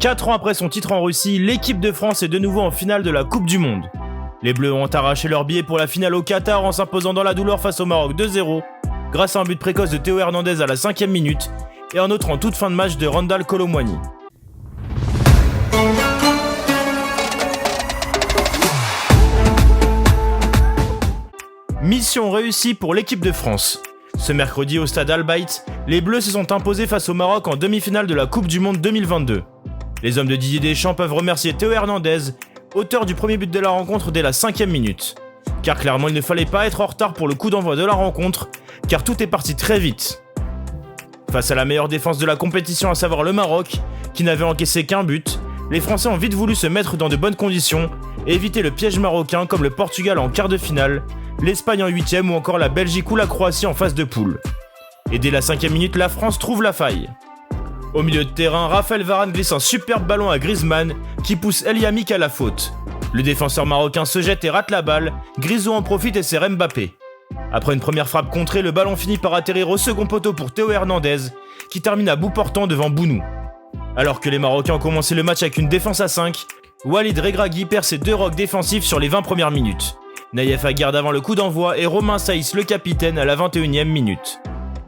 4 ans après son titre en Russie, l'équipe de France est de nouveau en finale de la Coupe du Monde. Les Bleus ont arraché leur billet pour la finale au Qatar en s'imposant dans la douleur face au Maroc 2-0, grâce à un but précoce de Théo Hernandez à la 5e minute et un autre en toute fin de match de Randal Kolo Muani. Mission réussie pour l'équipe de France. Ce mercredi au stade Al Bayt, les Bleus se sont imposés face au Maroc en demi-finale de la Coupe du Monde 2022. Les hommes de Didier Deschamps peuvent remercier Théo Hernandez, auteur du premier but de la rencontre dès la 5e minute. Car clairement il ne fallait pas être en retard pour le coup d'envoi de la rencontre, car tout est parti très vite. Face à la meilleure défense de la compétition, à savoir le Maroc, qui n'avait encaissé qu'un but, les Français ont vite voulu se mettre dans de bonnes conditions et éviter le piège marocain comme le Portugal en quart de finale, l'Espagne en 8e ou encore la Belgique ou la Croatie en phase de poule. Et dès la 5e minute, la France trouve la faille. Au milieu de terrain, Raphaël Varane glisse un superbe ballon à Griezmann qui pousse El Yamik à la faute. Le défenseur marocain se jette et rate la balle, Grisou en profite et sert Mbappé. Après une première frappe contrée, le ballon finit par atterrir au second poteau pour Théo Hernandez, qui termine à bout portant devant Bounou. Alors que les Marocains ont commencé le match avec une défense à 5, Walid Regragui perd ses 2 rocs défensifs sur les 20 premières minutes. Naïef Aguerd avant le coup d'envoi et Romain Saïs le capitaine à la 21e minute.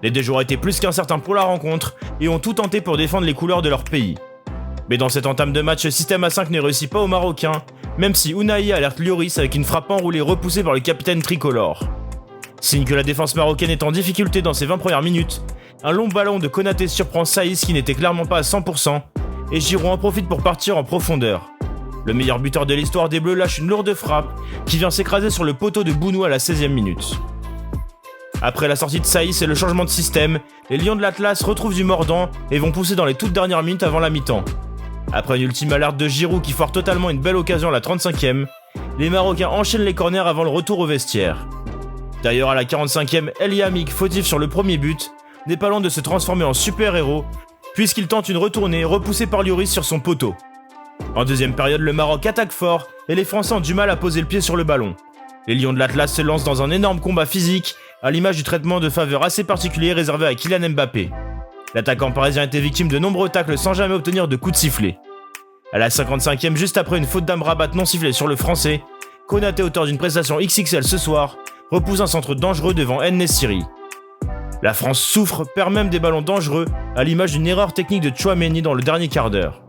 Les deux joueurs étaient plus qu'incertains pour la rencontre et ont tout tenté pour défendre les couleurs de leur pays. Mais dans cette entame de match, le système A5 ne réussit pas aux Marocains, même si Ounahi alerte Lloris avec une frappe enroulée repoussée par le capitaine tricolore. Signe que la défense marocaine est en difficulté dans ses 20 premières minutes, un long ballon de Konaté surprend Saïs qui n'était clairement pas à 100% et Giroud en profite pour partir en profondeur. Le meilleur buteur de l'histoire des Bleus lâche une lourde frappe qui vient s'écraser sur le poteau de Bounou à la 16e minute. Après la sortie de Saïs et le changement de système, les Lions de l'Atlas retrouvent du mordant et vont pousser dans les toutes dernières minutes avant la mi-temps. Après une ultime alerte de Giroud qui foire totalement une belle occasion à la 35e, les Marocains enchaînent les corners avant le retour au vestiaire. D'ailleurs à la 45e, El Yamik, fautif sur le premier but, n'est pas loin de se transformer en super-héros puisqu'il tente une retournée repoussée par Lloris sur son poteau. En deuxième période, le Maroc attaque fort et les Français ont du mal à poser le pied sur le ballon. Les Lions de l'Atlas se lancent dans un énorme combat physique, à l'image du traitement de faveur assez particulier réservé à Kylian Mbappé. L'attaquant parisien était victime de nombreux tacles sans jamais obtenir de coup de sifflet. À la 55e, juste après une faute d'Amrabat non sifflée sur le français, Konaté, auteur d'une prestation XXL ce soir, repousse un centre dangereux devant En-Nesyri. La France souffre, perd même des ballons dangereux, à l'image d'une erreur technique de Tchouaméni dans le dernier quart d'heure.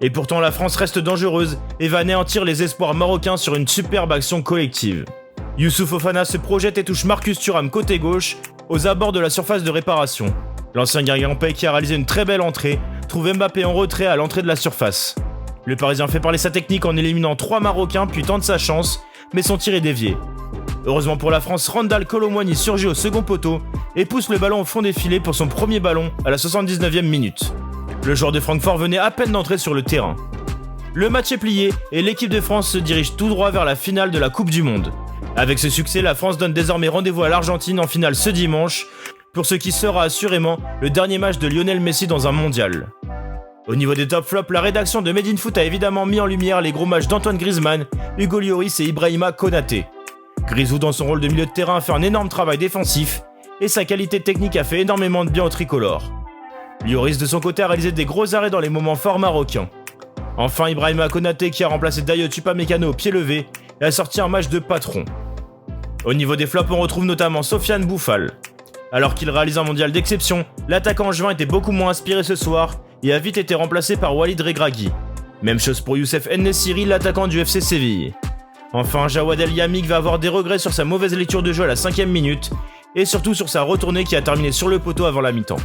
Et pourtant la France reste dangereuse et va anéantir les espoirs marocains sur une superbe action collective. Youssouf Fofana se projette et touche Marcus Thuram côté gauche, aux abords de la surface de réparation. L'ancien Guingampais qui a réalisé une très belle entrée, trouve Mbappé en retrait à l'entrée de la surface. Le Parisien fait parler sa technique en éliminant 3 Marocains puis tente sa chance, mais son tir est dévié. Heureusement pour la France, Randal Kolo Muani surgit au second poteau et pousse le ballon au fond des filets pour son premier ballon à la 79e minute. Le joueur de Francfort venait à peine d'entrer sur le terrain. Le match est plié et l'équipe de France se dirige tout droit vers la finale de la Coupe du Monde. Avec ce succès, la France donne désormais rendez-vous à l'Argentine en finale ce dimanche, pour ce qui sera assurément le dernier match de Lionel Messi dans un mondial. Au niveau des top flops, la rédaction de Made in Foot a évidemment mis en lumière les gros matchs d'Antoine Griezmann, Hugo Lloris et Ibrahima Konaté. Grisou dans son rôle de milieu de terrain a fait un énorme travail défensif et sa qualité technique a fait énormément de bien au tricolore. Lloris de son côté a réalisé des gros arrêts dans les moments forts marocains. Enfin Ibrahima Konaté qui a remplacé Dayot Upamecano au pied levé et a sorti un match de patron. Au niveau des flops, on retrouve notamment Sofiane Bouffal. Alors qu'il réalise un mondial d'exception, l'attaquant angevin était beaucoup moins inspiré ce soir et a vite été remplacé par Walid Regragui. Même chose pour Youssef En-Nesyri, l'attaquant du FC Séville. Enfin, Jawad El Yamik va avoir des regrets sur sa mauvaise lecture de jeu à la 5e minute et surtout sur sa retournée qui a terminé sur le poteau avant la mi-temps.